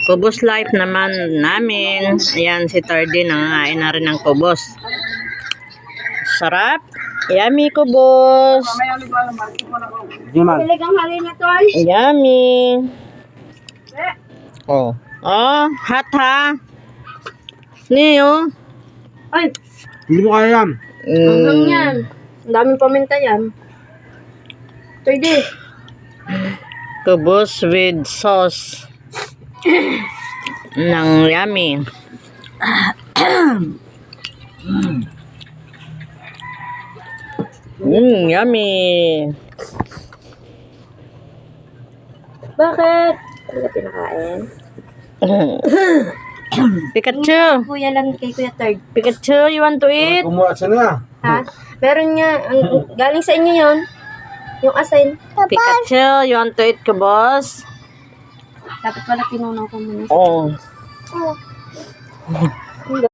Kubos life naman namin. Ayan, si Tardy nangangain na rin ng kubos. Sarap. Yummy kubos. Yummy. Oh. Oh, hot ha. Niyo. Ay, Hindi mo kaya yan. hanggang yan. Ang daming paminta yan. 3D. Kubos with sauce. ng yummy. Yummy. Bakit? Hindi ka pinakain? Pikachu. Kuya lang kay Kuya Third. Pikachu, you want to eat? Kumuha siya na. Ha? Meron nga, galing sa inyo yon. Yung asin. Pikachu, you want to eat kubos? Dapat pala pinunaw ko muna. Oh.